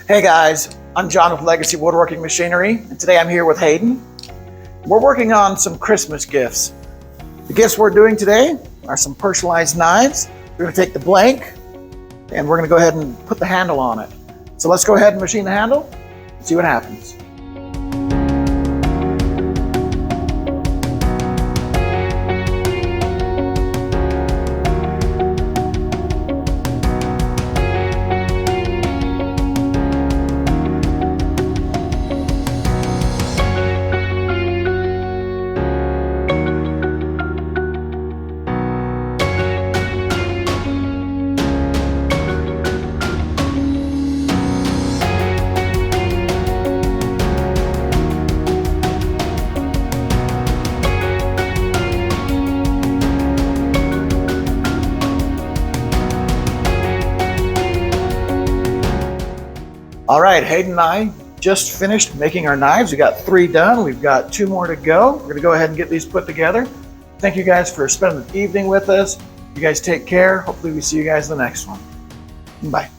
Hey guys, I'm John with Legacy Woodworking Machinery, and today I'm here with Hayden. We're working on some Christmas gifts. The gifts we're doing today are some personalized knives. We're going to take the blank and we're going to go ahead and put the handle on it. So let's go ahead and machine the handle and see what happens. All right, Hayden and I just finished making our knives. We got 3 done. We've got 2 more to go. We're gonna go ahead and get these put together. Thank you guys for spending the evening with us. You guys take care. Hopefully we see you guys in the next one. Bye.